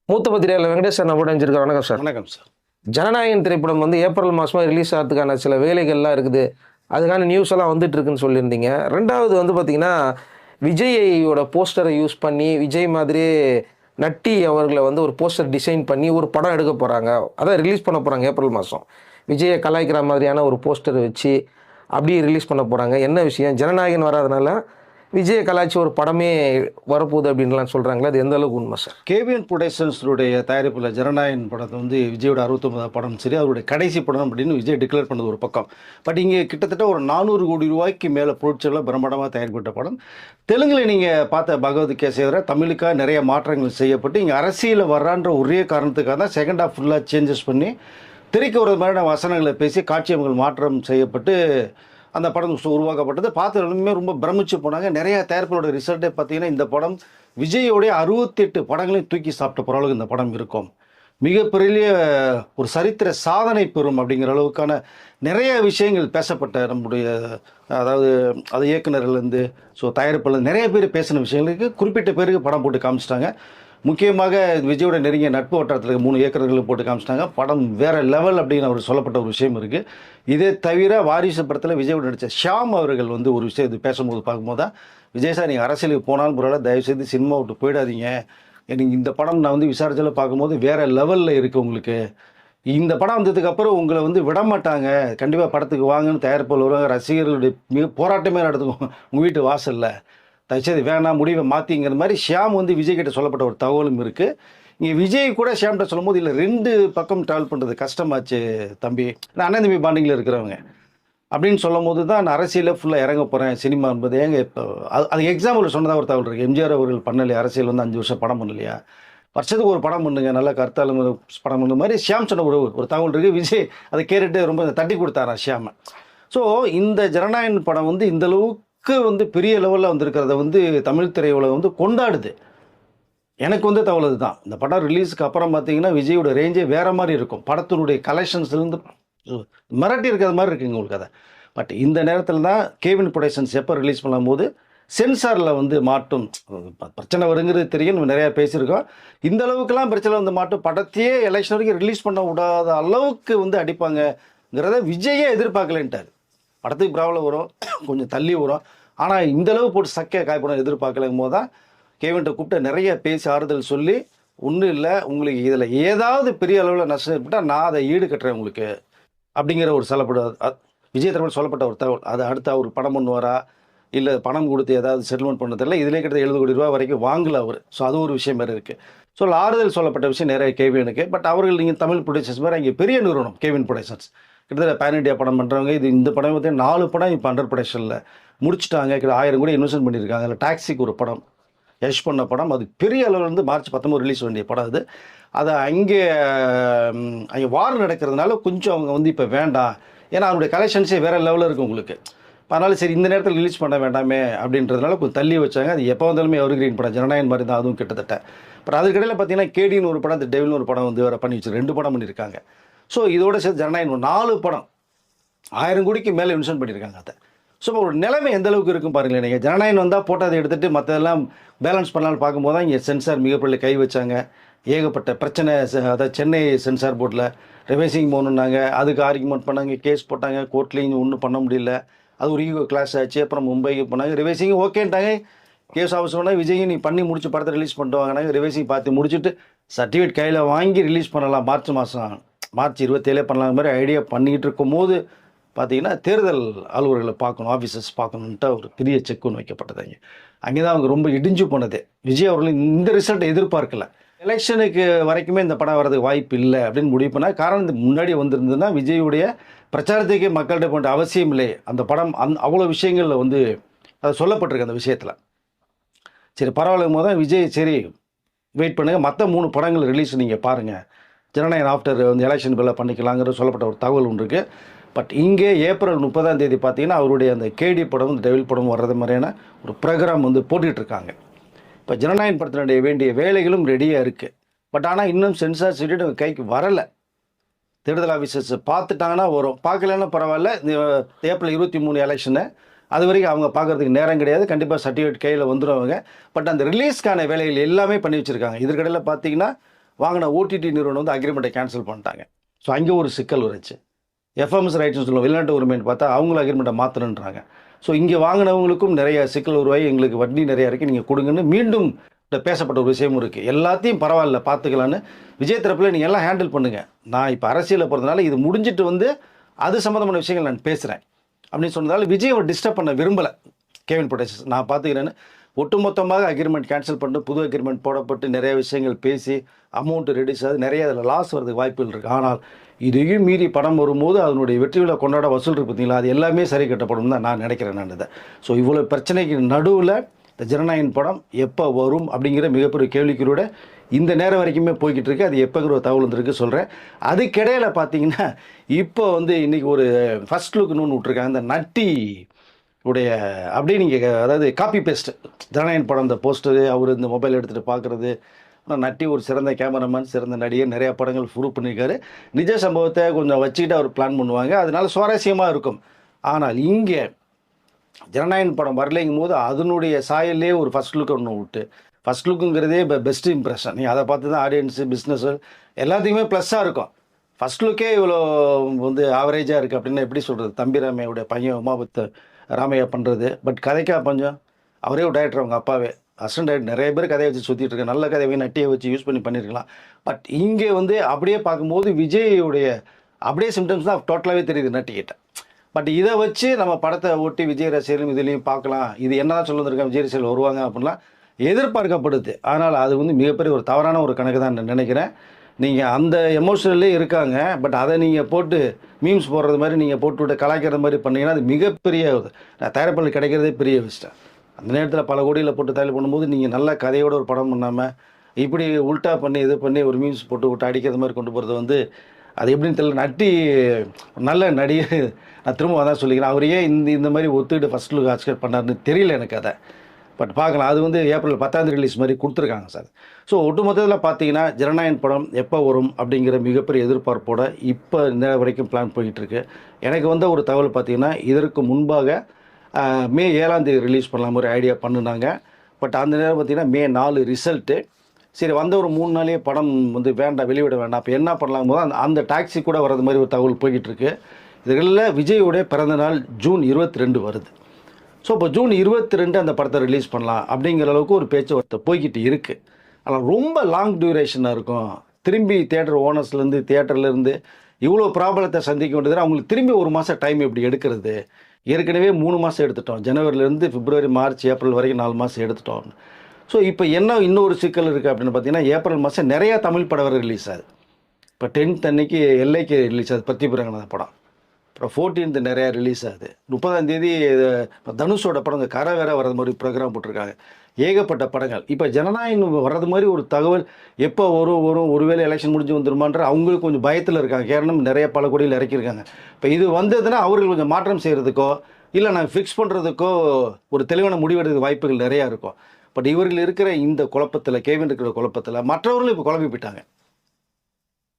மூத்த பத்திரிகையாளர் வெங்கடேஷ் சார் நம்ம நினைச்சிருக்காரு. வணக்கம் சார். வணக்கம் சார். ஜனநாயகன் திரைப்படம் வந்து ஏப்ரல் மாதமாக ரிலீஸ் ஆகிறதுக்கான சில வேலைகள்லாம் இருக்குது. அதுக்கான நியூஸ் எல்லாம் வந்துட்டு இருக்குன்னு சொல்லியிருந்தீங்க. ரெண்டாவது வந்து பார்த்தீங்கன்னா, விஜயோட போஸ்டரை யூஸ் பண்ணி விஜய் மாதிரியே நட்டி அவர்களை வந்து ஒரு போஸ்டர் டிசைன் பண்ணி ஒரு படம் எடுக்க போகிறாங்க. அதான் ரிலீஸ் பண்ண போகிறாங்க ஏப்ரல் மாதம். விஜயை கலாய்க்கிற மாதிரியான ஒரு போஸ்டர் வச்சு அப்படியே ரிலீஸ் பண்ண போகிறாங்க. என்ன விஷயம்? ஜனநாயகன் வராதனால விஜயை கலாய்ச்சி ஒரு படமே வரப்போகுது அப்படின்லாம் சொல்கிறாங்களா? அது எந்த அளவுக்கு உண்மை சார்? கேவிஎன் புரொடக்ஷன்ஸுடைய தயாரிப்பில் ஜனநாயகன் படத்தை வந்து விஜயோட 69வது படம் சரி, அவருடைய கடைசி படம் அப்படின்னு விஜய் டிக்ளேர் பண்ணது ஒரு பக்கம். பட் இங்கே கிட்டத்தட்ட ஒரு 400 கோடி ரூபாய்க்கு மேலே பொருட்செலவில் பிரம்மாண்டமாக தயாரிக்கப்பட்ட படம். தெலுங்கில் நீங்கள் பார்த்த பகவத் கேசவரை தமிழுக்காக நிறைய மாற்றங்கள் செய்யப்பட்டு இங்கே அரசியலில் வர்றான்ற ஒரே காரணத்துக்காக தான் செகண்ட் ஹாஃப் ஃபுல்லாக சேஞ்சஸ் பண்ணி திரைக்கு ஒரு மாதிரியான வசனங்களை பேசி காட்சியமைகள் மாற்றம் செய்யப்பட்டு அந்த படம் உருவாக்கப்பட்டது. பார்த்து எல்லாருமே ரொம்ப பிரமிச்சு போனாங்க. நிறைய தயாரிப்புகளோட ரிசல்ட்டே பார்த்தீங்கன்னா இந்த படம் விஜயோடைய 68 படங்களையும் தூக்கி சாப்பிட்ட போகிற அளவுக்கு இந்த படம் இருக்கும். மிகப்பெரிய ஒரு சரித்திர சாதனை பெறும் அப்படிங்கிற அளவுக்கான நிறைய விஷயங்கள் பேசப்பட்ட நம்முடைய அதாவது அது இயக்குநர்லேருந்து தயாரிப்பில் நிறைய பேர் பேசின விஷயங்களுக்கு குறிப்பிட்ட பேருக்கு படம் போட்டு காமிச்சிட்டாங்க. முக்கியமாக விஜயோட நெருங்கிய நட்பு வட்டாரத்தில் 3 இயக்குநர்களுக்கு போட்டு காமிச்சிட்டாங்க. படம் வேறு லெவல் அப்படின்னு அவர் சொல்லப்பட்ட ஒரு விஷயம் இருக்குது. இதே தவிர வாரிசு படத்தில் விஜயோட நடித்த ஷியாம் அவர்கள் வந்து ஒரு விஷயம் இது பேசும்போது பார்க்கும்போது தான், விஜய் சார் நீங்கள் அரசியலுக்கு போனாலும் பரவாயில்ல, தயவுசெய்து சினிமா விட்டு போயிடாதீங்க. எனக்கு இந்த படம் நான் வந்து விசாரிச்சாலும் பார்க்கும்போது வேறு லெவலில் இருக்குது. உங்களுக்கு இந்த படம் வந்ததுக்கப்புறம் உங்களை வந்து விடமாட்டாங்க, கண்டிப்பாக படத்துக்கு வாங்கன்னு தயாரிப்பில் வருவாங்க. ரசிகர்களுடைய மிக போராட்டமே நடத்துக்கும் உங்கள் வீட்டு வாசலில், தயவுசெய்து வேணாம், முடிவை மாற்றிங்கிற மாதிரி ஷியாம் வந்து விஜய் கிட்ட சொல்லப்பட்ட ஒரு தகவலும் இருக்குது. இங்கே விஜய் கூட ஷியாம்கிட்ட சொல்லும் போது இல்லை 2 பக்கம் ட்ராவல் பண்ணுறது கஷ்டமாச்சு தம்பி, நான் அண்ணன் தம்பி பாண்டிங்கில் இருக்கிறவங்க அப்படின்னு சொல்லும் போது தான் நான் அரசியலில் ஃபுல்லாக இறங்க போகிறேன் சினிமா என்பது. ஏங்க இப்போ அது எக்ஸாம்பிள் சொன்னதாக ஒரு தகவல் இருக்குது. எம்ஜிஆர் அவர்கள் பண்ணலையா அரசியல் வந்து 5 வருஷம் படம் பண்ணலையா, வருஷத்துக்கு ஒரு படம் பண்ணுங்க, நல்ல கருத்தாலும் படம் பண்ண மாதிரி ஷியாம் சொன்ன ஒரு தகவல் இருக்குது. விஜய் அதை கேட்டுட்டு ரொம்ப தட்டி கொடுத்தாரா ஷியாமை. ஸோ இந்த ஜனநாயகன் படம் வந்து இந்தளவுக்கு வந்து பெரிய லெவலில் வந்திருக்கிறத வந்து தமிழ் திரையுலகம் வந்து கொண்டாடுது. எனக்கு வந்து தகவல் அதுதான். இந்த படம் ரிலீஸுக்கு அப்புறம் பார்த்தீங்கன்னா விஜயோட ரேஞ்சே வேறு மாதிரி இருக்கும். படத்தினுடைய கலெக்ஷன்ஸ்லேருந்து மிரட்டி இருக்கிறது மாதிரி இருக்குங்க உங்களுக்கு அதை. பட் இந்த நேரத்தில் தான் கேவின் புரொடக்ஷன்ஸ் எப்போ ரிலீஸ் பண்ணும்போது சென்சாரில் வந்து மாட்டும் பிரச்சனை வருங்கிறது தெரியும், நம்ம நிறையா பேசியிருக்கோம். இந்த அளவுக்குலாம் பிரச்சனை வந்து மாட்டும், படத்தையே எலெக்ஷன் வரைக்கும் ரிலீஸ் பண்ண விடாத அளவுக்கு வந்து அடிப்பாங்கங்கிறத விஜயே எதிர்பார்க்கலன்ட்டார். படத்துக்கு ப்ராப்ளம் வரும், கொஞ்சம் தள்ளி வரும், ஆனால் இந்தளவு போட்டு சக்கையை காய்ப்படம் எதிர்பார்க்கலங்கும் போது தான் கேவின்ட்ட கூப்பிட்டு நிறைய பேசி ஆறுதல் சொல்லி, ஒன்றும் இல்லை உங்களுக்கு இதில் ஏதாவது பெரிய அளவில் நஷ்டம் ஏற்பட்டால் நான் அதை ஈடு கட்டுறேன் உங்களுக்கு அப்படிங்கிற ஒரு விஜய் தரப்பில் சொல்லப்பட்ட ஒரு தகவல். அது அடுத்து அவர் படம் பண்ணுவாரா இல்லை பணம் கொடுத்து ஏதாவது செட்டில்மெண்ட் பண்ண தெரியல. இதிலே கிட்ட 70 கோடி ரூபா வரைக்கும் வாங்கல அவர். ஸோ அது ஒரு விஷயம் வேறு இருக்குது. ஸோ ஆறுதல் சொல்லப்பட்ட விஷயம் நிறைய கேவினுக்கு. பட் அவர்கள் நீங்கள் தமிழ் ப்ரொடியூசர்ஸ் மாதிரி இங்கே பெரிய நிறுவனம் கேவின் ப்ரொடக்ஷன்ஸ் கிட்டத்தட்ட பேன் இண்டியா படம் பண்ணுறவங்க. இந்த படம் பார்த்தீங்கன்னா 4 படம் இப்போ அண்டர் ப்ரொடக்ஷனில் முடிச்சுட்டாங்க. கிட்ட 1000 கோடி இன்வெஸ்ட்மெண்ட் பண்ணியிருக்காங்க. அதில் டாக்ஸிக்கு ஒரு படம், யஷ் பண்ண படம், அது பெரிய அளவில் வந்து மார்ச் 19 ரிலீஸ் வேண்டிய படம் அது. அதை அங்கே வார் நடக்கிறதுனால கொஞ்சம் அவங்க வந்து இப்போ வேண்டாம், ஏன்னா அவருடைய கலெக்ஷன்ஸே வேறு லெவலில் இருக்குது உங்களுக்கு. அதனால சரி இந்த நேரத்தில் ரிலீஸ் பண்ண வேண்டாமே அப்படின்றதுனால கொஞ்சம் தள்ளி வச்சாங்க. அது எப்போ வந்தாலுமே எவர்கிரீன் படம், ஜனநாயகன் மாதிரி தான் அதுவும் கிட்டத்தட்ட. அப்புறம் அதுக்கடையில் பார்த்தீங்கன்னா கேடின்னு ஒரு படம், இந்த டெவில்னு ஒரு படம் வந்து வேறு பண்ணி வச்சு 2 படம் பண்ணியிருக்காங்க. ஸோ இதோட சேர்த்து ஜனநாயகன் 4 படம் 1000 கோடிக்கு மேலே இன்வெஸ்ட் பண்ணியிருக்காங்க அதை. ஸோ ஒரு நிலைமை எந்த அளவுக்கு இருக்கும் பாருங்களேன். நீங்கள் ஜனநாயகன் வந்தால் போட்டு அதை எடுத்துகிட்டு மற்றதெல்லாம் பேலன்ஸ் பண்ணலான்னு பார்க்கும்போது தான் இங்கே சென்சார் மிகப்பெரிய கை வச்சாங்க. ஏகப்பட்ட பிரச்சனை. அதாவது சென்னை சென்சார் போர்டில் ரிவைசிங் போகணுன்னாங்க, அதுக்கு ஆர்குமெண்ட் பண்ணாங்க, கேஸ் போட்டாங்க, கோர்ட்லேயும் ஒன்றும் பண்ண முடியல, அது ஒரு ஈகோ கிளாஸ் ஆச்சு. அப்புறம் மும்பைக்கு போனாங்க, ரிவைசிங் ஓகேன்ட்டாங்க, கேஸ் ஆஃபீஸ் பண்ணாங்க. விஜய் நீ பண்ணி முடிச்சு படத்தை ரிலீஸ் பண்ணிட்டு வாங்கினாங்க. ரிவைசிங் பார்த்து முடிச்சுட்டு சர்டிஃபிகேட் கையில் வாங்கி ரிலீஸ் பண்ணலாம், மார்ச் 27 பண்ணலாம் மாதிரி ஐடியா பண்ணிக்கிட்டு இருக்கும் போது பார்த்தீங்கன்னா தேர்தல் அலுவலர்களை பார்க்கணும், ஆஃபீஸர்ஸ் பார்க்கணுன்ட்டு ஒரு பெரிய செக் ஒன்று வைக்கப்பட்டதாங்க. அங்கே தான் அவங்க ரொம்ப இடிஞ்சு போனது. விஜய் அவர்கள் இந்த ரிசல்ட்டை எதிர்பார்க்கல. எலெக்ஷனுக்கு வரைக்குமே இந்த படம் வரதுக்கு வாய்ப்பு இல்லை அப்படின்னு முடிவு பண்ணால். காரணம் இந்த முன்னாடி வந்திருந்ததுன்னா விஜயுடைய பிரச்சாரத்துக்கே மக்கள்கிட்ட போன்ற அவசியம் இல்லை. அந்த படம் அவ்வளோ விஷயங்களில் வந்து அது சொல்லப்பட்டிருக்கு அந்த விஷயத்தில். சரி பரவாயில்லும் போது தான் விஜய் சரி வெயிட் பண்ணுங்கள், மற்ற 3 படங்கள் ரிலீஸ் நீங்கள் பாருங்கள், ஜனநாயகன் ஆஃப்டர் வந்து எலெக்ஷன் பில்லை பண்ணிக்கலாங்கிற சொல்லப்பட்ட ஒரு தகவல் ஒன்று இருக்குது. பட் இங்கே ஏப்ரல் 30ஆம் தேதி பார்த்தீங்கன்னா அவருடைய அந்த கேடி படம், இந்த டெவில் படம் வர்றது மாதிரியான ஒரு ப்ரோக்ராம் வந்து போட்டுட்ருக்காங்க. இப்போ ஜனநாயகன் படத்தினுடைய வேண்டிய வேலைகளும் ரெடியாக இருக்குது. பட் ஆனால் இன்னும் சென்சார் சர்டிஃபிகேட் கைக்கு வரலை. தேர்தல் ஆஃபீஸர்ஸ் பார்த்துட்டாங்கன்னா வரும், பார்க்கலன்னா பரவாயில்ல. இந்த ஏப்ரல் 23 எலெக்ஷனு அது வரைக்கும் அவங்க பார்க்குறதுக்கு நேரம் கிடையாது. கண்டிப்பாக சர்டிஃபிகேட் கையில் வந்துடுவாங்க. பட் அந்த ரிலீஸ்க்கான வேலைகள் எல்லாமே பண்ணி வச்சுருக்காங்க. இதற்கிடையில் பார்த்தீங்கன்னா வாங்கின ஓடிடி நிறுவனம் வந்து அக்ரிமெண்ட்டை கேன்சல் பண்ணிட்டாங்க. ஸோ அங்கே ஒரு சிக்கல் வந்துச்சு. எஃப்எம்எஸ் ரைட்ஸ்னு சொல்லுவோம், வெளிநாட்டு உரிமைன்னு பார்த்தா அவங்களும் அக்ரிமெண்ட்டை மாற்றணுன்றாங்க. ஸோ இங்கே வாங்கினவங்களுக்கும் நிறைய சிக்கல் உருவாகி எங்களுக்கு வட்டி நிறையா இருக்குது, நீங்கள் கொடுங்கன்னு மீண்டும் பேசப்பட்ட ஒரு விஷயமும் இருக்குது. எல்லாத்தையும் பரவாயில்ல பார்த்துக்கலான்னு விஜய் தரப்பில் நீங்கள் எல்லாம் ஹேண்டில் பண்ணுங்கள், நான் இப்போ அரசியலில் போகிறதுனால இது முடிஞ்சிட்டு வந்து அது சம்மந்தமான விஷயங்கள் நான் பேசுகிறேன் அப்படின்னு சொன்னதால் விஜய் அவர் டிஸ்டர்ப் பண்ண விரும்பலை. கேவின் புரொடக்ஷன்ஸ் நான் பார்த்துக்கிறேன்னு ஒட்டுமொத்தமாக அக்ரிமெண்ட் கேன்சல் பண்ணிட்டு புது அக்ரிமெண்ட் போடப்பட்டு நிறைய விஷயங்கள் பேசி அமௌண்ட்டு ரெடியூஸ் ஆகுது, நிறைய அதில் லாஸ் வரதுக்கு வாய்ப்புகள் இருக்குது. ஆனால் இதையும் மீறி படம் வரும்போது அதனுடைய வெற்றி விழா கொண்டாட வசூல் இருக்கு பார்த்தீங்களா, அது எல்லாமே சரி கட்டப்படும் தான் நான் நினைக்கிறேன். நான் இதை ஸோ இவ்வளோ பிரச்சனைக்கு நடுவில் இந்த ஜனநாயகன் படம் எப்போ வரும் அப்படிங்கிற மிகப்பெரிய கேள்விக்குறியோட இந்த நேரம் வரைக்குமே போய்கிட்டு இருக்கு. அது எப்போங்கிற ஒரு தகவல் வந்துருக்கு சொல்கிறேன். அதுக்கிடையில் பார்த்தீங்கன்னா இப்போ வந்து இன்றைக்கி ஒரு ஃபர்ஸ்ட் லுக்னு ஒன்று விட்ருக்காங்க. இந்த நட்டி உடைய அப்படியே நீங்கள் அதாவது காப்பி பேஸ்ட்டு ஜனநாயகன் படம் இந்த போஸ்டரு அவர் இந்த மொபைல் எடுத்துகிட்டு பார்க்குறது. ஆனால் நட்டி ஒரு சிறந்த கேமராமேன், சிறந்த நடிகர், நிறையா படங்கள் ப்ரூவ் பண்ணியிருக்காரு. நிஜ சம்பவத்தை கொஞ்சம் வச்சுக்கிட்டு அவர் பிளான் பண்ணுவாங்க, அதனால சுவாரஸ்யமாக இருக்கும். ஆனால் இங்கே ஜனநாயகன் படம் வரலைங்கும் போது அதனுடைய சாயல்லே ஒரு ஃபர்ஸ்ட் லுக் ஒன்று விட்டு, ஃபர்ஸ்ட் லுக்குங்கிறதே பெஸ்ட் இம்ப்ரெஷன். நீங்கள் அதை பார்த்து தான் ஆடியன்ஸு பிஸ்னஸ்ஸு எல்லாத்துக்குமே ப்ளஸ்ஸாக இருக்கும். ஃபர்ஸ்ட் லுக்கே இவ்வளோ வந்து ஆவரேஜாக இருக்குது அப்படின்னா எப்படி சொல்கிறது? தம்பிராமையோடைய பையன் உமாபத் ராமையா பண்ணுறது. பட் கதைக்கா பஞ்சம், அவரே ஒரு டைரக்டர், அவங்க அப்பாவே அசிஸ்டன்ட் டைரக்டர், நிறைய பேர் கதையை வச்சு சுற்றிட்டு இருக்காங்க. நல்ல கதையை நட்டியை வச்சு யூஸ் பண்ணியிருக்கலாம். பட் இங்கே வந்து அப்படியே பார்க்கும்போது விஜயோடைய அப்படியே சிம்டம்ஸ் தான் டோட்டலாகவே தெரியுது நட்டிக்கிட்ட. பட் இதை வச்சு நம்ம படத்தை ஓட்டி விஜய் ரசிகர்களும் இதுலேயும் பார்க்கலாம், இது என்ன தான் சொல்லியிருக்காங்க, விஜய் ரசிகர்கள் வருவாங்க அப்படின்லாம் எதிர்பார்க்கப்படுது. ஆனால் அது வந்து மிகப்பெரிய ஒரு தவறான ஒரு கணக்கு தான் நான் நினைக்கிறேன். நீங்கள் அந்த எமோஷனல்லே இருக்காங்க, பட் அதை நீங்கள் போட்டு மீம்ஸ் போடுறது மாதிரி நீங்கள் போட்டு கலாய்க்கிற மாதிரி பண்ணிங்கன்னா அது மிகப்பெரிய தயாரிப்பாளர் கிடைக்கிறதே பெரிய விஷயம். அந்த நேரத்தில் பல கோடியில் போட்டு தயார் பண்ணும்போது நீங்கள் நல்ல கதையோட ஒரு படம் பண்ணாமல் இப்படி உல்ட்டா பண்ணி இது பண்ணி ஒரு மீம்ஸ் போட்டு விட்டு அடிக்கிற மாதிரி கொண்டு போகிறது வந்து அது எப்படின்னு தெரியல. நட்டி நல்ல நடிகை, நான் திரும்ப அதான் சொல்லிக்கிறேன். அவர் ஏன் இந்த மாதிரி ஒத்துக்கிட்டு ஃபர்ஸ்ட் லுக் ஆஸ்கர் பண்ணாருன்னு தெரியல எனக்கு அதை. பட் பார்க்கலாம், அது வந்து ஏப்ரல் 10 ரிலீஸ் மாதிரி கொடுத்துருக்காங்க சார். ஸோ ஒட்டுமொத்தத்தில் பார்த்தீங்கன்னா ஜனநாயகன் படம் எப்போ வரும் அப்படிங்கிற மிகப்பெரிய எதிர்பார்ப்போட இப்போ இந்த வரைக்கும் பிளான் போயிட்டுருக்கு. எனக்கு வந்த ஒரு தகவல் பார்த்தீங்கன்னா இதற்கு முன்பாக மே 7ஆம் தேதி ரிலீஸ் பண்ணலாம் ஒரு ஐடியா பண்ணினாங்க. பட் அந்த நேரம் பார்த்தீங்கன்னா மே 4 ரிசல்ட்டு. சரி, வந்த ஒரு 3 நாளே படம் வந்து வேண்டாம், வெளிவிட வேண்டாம், அப்போ என்ன பண்ணலாம் போது அந்த டாக்ஸி கூட வர்றது மாதிரி ஒரு தகவல் போய்கிட்டு இருக்கு. இதுகளில் விஜயோடைய பிறந்த நாள் ஜூன் 22 வருது. ஸோ இப்போ ஜூன் 22 அந்த படத்தை ரிலீஸ் பண்ணலாம் அப்படிங்கிற அளவுக்கு ஒரு பேச்சுவார்த்தை போய்கிட்டு இருக்குது. ஆனால் ரொம்ப லாங் டியூரேஷனாக இருக்கும். திரும்பி தியேட்டர் ஓனர்ஸ்லேருந்து தியேட்டர்லேருந்து இவ்வளோ ப்ராப்ளத்தை சந்திக்க வேண்டியது, அவங்களுக்கு திரும்பி ஒரு மாதம் டைம் எப்படி எடுக்கிறது? ஏற்கனவே 3 மாதம் எடுத்துட்டோம், ஜனவரிலேருந்து பிப்ரவரி மார்ச் ஏப்ரல் வரைக்கும் 4 மாதம் எடுத்துட்டோம். ஸோ இப்போ என்ன இன்னொரு சிக்கல் இருக்குது அப்படின்னு பார்த்தீங்கன்னா ஏப்ரல் மாதம் நிறையா தமிழ் படம் வர ரிலீஸ் ஆகுது. இப்போ 10th அன்னைக்கு எல்லைக்கு ரிலீஸ் ஆகுது பத்திபுரங்கன படம். அப்புறம் 14th நிறையா ரிலீஸ் ஆகுது. 30ஆம் தேதி தனுஷோட படம் இந்த கரை வேற வர்றது மாதிரி ப்ரோக்ராம் போட்டிருக்காங்க. ஏகப்பட்ட படங்கள். இப்போ ஜனநாயகம் வர்றது மாதிரி ஒரு தகவல் எப்போ வரும் ஒருவேளை எலெக்ஷன் முடிஞ்சு வந்துருமான்ற அவங்களுக்கு கொஞ்சம் பயத்தில் இருக்காங்க. காரணம் நிறைய பல கோடியில் இறக்கியிருக்காங்க. இப்போ இது வந்ததுன்னா அவர்கள் கொஞ்சம் மாற்றம் செய்கிறதுக்கோ இல்லை நாங்கள் ஃபிக்ஸ் பண்ணுறதுக்கோ ஒரு தெளிவான முடிவெடுக்க வாய்ப்புகள் நிறையா இருக்கும். பட் இவர்கள் இருக்கிற இந்த குழப்பத்தில், கேவின் இருக்கிற குழப்பத்தில் மற்றவர்களும் இப்போ குழம்பி போயிட்டாங்க.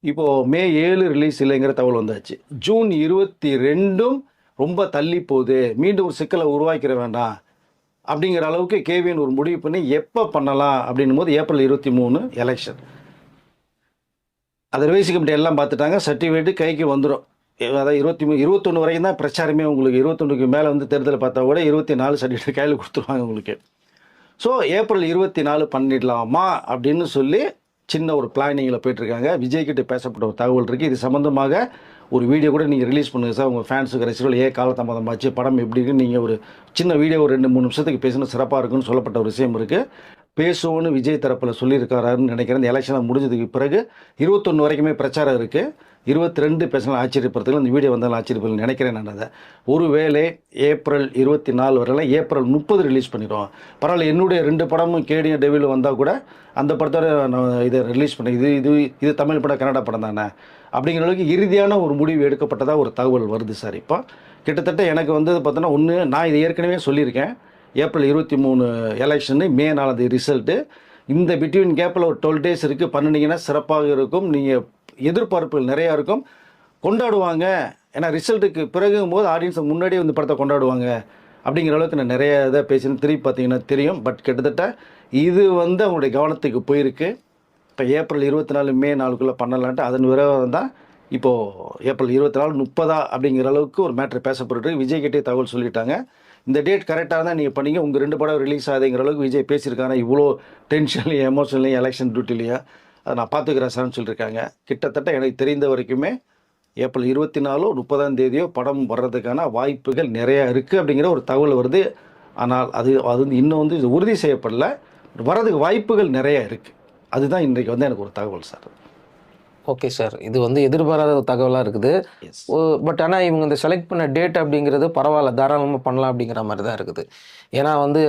இப்போது மே 7 ரிலீஸ் இல்லைங்கிற தகவல் வந்தாச்சு. ஜூன் 22 ரொம்ப தள்ளி போகுது, மீண்டும் ஒரு சிக்கலை உருவாக்கிற வேண்டாம் அப்படிங்கிற அளவுக்கு கேவின் ஒரு முடிவு பண்ணி எப்போ பண்ணலாம் அப்படின்னும் போது ஏப்ரல் 23 எலெக்ஷன். அதை ரிவைஸ் கமிட்டி எல்லாம் பார்த்துட்டாங்க, சர்டிஃபிகேட்டு கைக்கு வந்துடும். அதாவது 21 வரைக்கும் தான் பிரச்சாரமே. உங்களுக்கு 21க்கு மேலே வந்து தேர்தலை பார்த்தா கூட 24 சர்டிஃபிகேட் கையில் கொடுத்துருவாங்க உங்களுக்கு. ஸோ ஏப்ரல் 24 பண்ணிடலாமா அப்படின்னு சொல்லி சின்ன ஒரு பிளானிங்கில் போயிட்டுருக்காங்க. விஜய்கிட்ட பேசப்பட்ட ஒரு தகவல் இருக்குது. இது சம்மந்தமாக ஒரு வீடியோ கூட நீங்கள் ரிலீஸ் பண்ணுங்கள் சார், உங்கள் ஃபேன்ஸுக்கு ரசிகர்கள் ஏன் காலதாமதமாச்சு, படம் எப்படி இருக்குன்னு நீங்கள் ஒரு சின்ன வீடியோ ஒரு 2-3 நிமிஷத்துக்கு பேசினா சிறப்பாக இருக்குன்னு சொல்லப்பட்ட ஒரு விஷயம் இருக்குது. பேசுவோன்னு விஜய் தரப்பில் சொல்லியிருக்காருன்னு நினைக்கிறேன். இந்த எலெக்ஷன் முடிஞ்சதுக்கு பிறகு 21 வரைக்குமே பிரச்சாரம் இருக்குது. 22 பேசினாலும் ஆச்சரியப்படுறதுல இந்த வீடியோ வந்தாலும் ஆச்சரியப்படுறது நினைக்கிறேன் நான். அதை ஒருவேளை ஏப்ரல் 24 வரையில் ஏப்ரல் 30 ரிலீஸ் பண்ணிடுவோம். பரவாயில்ல, என்னுடைய 2 படமும் கேடியும் டெவிலும் வந்தால் கூட அந்த படத்தோட நான் இதை ரிலீஸ் பண்ணி இது தமிழ் படம் கன்னடா படம் தானே அப்படிங்கிற அளவுக்கு இறுதியான ஒரு முடிவு எடுக்கப்பட்டதாக ஒரு தகவல் வருது சார். இப்போ கிட்டத்தட்ட எனக்கு வந்தது பார்த்தோன்னா ஒன்று, நான் இதை ஏற்கனவே சொல்லியிருக்கேன், ஏப்ரல் 23 எலெக்ஷனு, மே 4 ரிசல்ட்டு. இந்த பிட்வீன் கேப்பில் ஒரு 12 days இருக்குது, பண்ணினீங்கன்னா சிறப்பாக இருக்கும். நீங்கள் எதிர்பார்ப்புகள் நிறையா இருக்கும், கொண்டாடுவாங்க. ஏன்னா ரிசல்ட்டுக்கு பிறகும் போது ஆடியன்ஸை முன்னாடியே வந்து படத்தை கொண்டாடுவாங்க அப்படிங்கிற அளவுக்கு நான் நிறைய இதை பேசினேன். திருப்பி பார்த்தீங்கன்னா தெரியும். பட் கிட்டத்தட்ட இது வந்து அவங்களுடைய கவனத்துக்கு போயிருக்கு. இப்போ ஏப்ரல் 24 மே 4க்குள்ளே பண்ணலான்ட்டு அதன் விரோதம் தான் இப்போது ஏப்ரல் 24 30 அப்படிங்கிற அளவுக்கு ஒரு மேட்ரு பேசப்பட்டு விஜய் கிட்டே தகவல் சொல்லிட்டாங்க. இந்த டேட் கரெக்டாக தான் நீங்கள் பண்ணீங்க, உங்கள் 2 படம் ரிலீஸ் ஆகுதுங்கிற அளவுக்கு விஜய் பேசியிருக்காங்க. இவ்வளோ டென்ஷன்லையும் எமோஷன்லையும் எலெக்ஷன் டியூட்டிலையும் அதை நான் பார்த்துக்கிறேன் சார்னு சொல்லியிருக்காங்க. கிட்டத்தட்ட எனக்கு தெரிந்த வரைக்குமே ஏப்ரல் 24 30ஆம் தேதியோ படம் வர்றதுக்கான வாய்ப்புகள் நிறையா இருக்குது அப்படிங்கிற ஒரு தகவல் வருது. ஆனால் அது வந்து இன்னும் வந்து இது உறுதி செய்யப்படல. வர்றதுக்கு வாய்ப்புகள் நிறையா இருக்குது. அதுதான் இன்றைக்கு வந்து எனக்கு ஒரு தகவல் சார். ஓகே சார், இது வந்து எதிர்பாராத ஒரு தகவலாக இருக்குது. எஸ். பட் ஆனால் இவங்க இந்த செலக்ட் பண்ண டேட் அப்படிங்கிறது பரவாயில்ல, தாராளமாக பண்ணலாம் அப்படிங்கிற மாதிரி தான் இருக்குது. ஏன்னா வந்து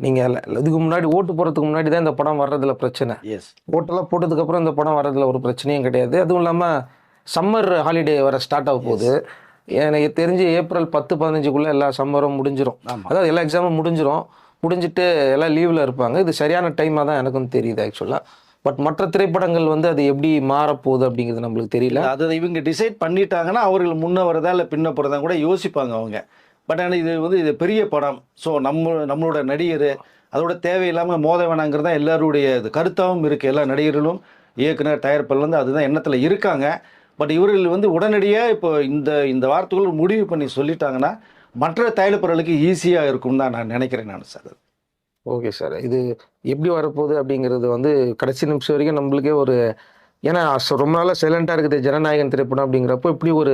நீங்கள் இதுக்கு முன்னாடி ஓட்டு போகிறதுக்கு முன்னாடி தான் இந்த படம் வர்றதுல பிரச்சனை. எஸ். ஓட்டெல்லாம் போட்டதுக்கப்புறம் இந்த படம் வர்றதுல ஒரு பிரச்சனையும் கிடையாது. அதுவும் இல்லாமல் சம்மர் ஹாலிடே வர ஸ்டார்ட் ஆக போகுது. எனக்கு தெரிஞ்சு ஏப்ரல் 10-15க்குள்ளே எல்லா சம்மரும் முடிஞ்சிடும். ஆமாம். அதாவது எல்லா எக்ஸாமும் முடிஞ்சிட்டு எல்லாம் லீவில் இருப்பாங்க. இது சரியான டைமாக தான் எனக்கும் தெரியுது ஆக்சுவலாக. பட் மற்ற திரைப்படங்கள் வந்து அது எப்படி மாறப்போகுது அப்படிங்கிறது நம்மளுக்கு தெரியல. அதை இவங்க டிசைட் பண்ணிட்டாங்கன்னா அவர்கள் முன்ன வரதா இல்லை பின்ன போகிறதா கூட யோசிப்பாங்க அவங்க. பட் ஆனால் இது பெரிய படம். ஸோ நம்மளோட நடிகர் அதோட தேவையில்லாமல் மோத வேணாங்கிறது தான் எல்லாருடைய இது கருத்தாகவும் இருக்குது. எல்லா நடிகர்களும் இயக்குனர் தயாரிப்பாளர்லேருந்து அதுதான் எண்ணத்தில் இருக்காங்க. பட் இவர்கள் வந்து உடனடியாக இப்போ இந்த வாரத்துக்குள்ள முடிவு பண்ணி சொல்லிட்டாங்கன்னா மற்ற தயாரிப்பாளர்களுக்கு ஈஸியாக இருக்கும்னு தான் நான் நினைக்கிறேன் நான் சார். ஓகே சார், இது எப்படி வரப்போகுது அப்படிங்கிறது வந்து கடைசி நிமிஷம் வரைக்கும் நம்மளுக்கே ஒரு, ஏன்னா ரொம்ப நாளாக சைலண்ட்டாக இருக்குது ஜனநாயகன் திரைப்படம் அப்படிங்கிறப்போ இப்படி ஒரு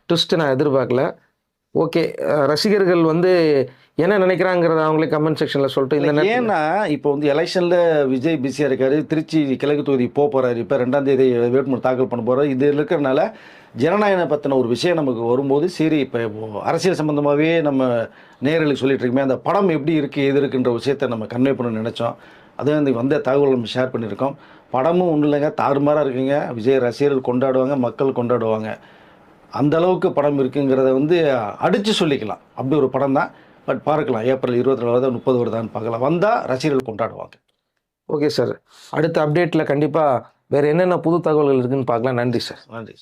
ட்விஸ்ட்டு நான் எதிர்பார்க்கல. ஓகே, ரசிகர்கள் வந்து என்ன நினைக்கிறாங்கிறத அவங்களே கமெண்ட் செக்ஷனில் சொல்லிட்டு இந்த ஏன்னா இப்போ வந்து எலெக்ஷனில் விஜய் பிஸியாக இருக்கார். திருச்சி கிழக்கு தொகுதி போகிறாரு. இப்போ 2ஆம் தேதி வேட்புமனு தாக்கல் பண்ண போகிறார். இது இருக்கிறனால ஜனநாயகம் பற்றின ஒரு விஷயம் நமக்கு வரும்போது சரி இப்போ அரசியல் சம்மந்தமாகவே நம்ம நேயர்களுக்கு சொல்லிட்டு இருக்கோமே, அந்த படம் எப்படி இருக்குது எது இருக்குன்ற விஷயத்தை நம்ம கன்வே பண்ண நினச்சோம். அது அந்த வந்த தகவல் நம்ம ஷேர் பண்ணியிருக்கோம். படமும் ஒன்றும் இல்லைங்க, தாறுமாறாக இருக்குங்க. விஜய் ரசிகர்கள் கொண்டாடுவாங்க, மக்கள் கொண்டாடுவாங்க. அந்த அளவுக்கு படம் இருக்குங்கிறத வந்து அடித்து சொல்லிக்கலாம். அப்படி ஒரு படம் தான். பட் பார்க்கலாம், ஏப்ரல் 24 வருதா 30 வருதான்னு பார்க்கலாம். வந்தால் ரசிகர்கள் கொண்டாடுவாங்க. ஓகே சார், அடுத்த அப்டேட்டில் கண்டிப்பாக வேறு என்னென்ன புது தகவல்கள் இருக்குதுன்னு பார்க்கலாம். நன்றி சார். நன்றி.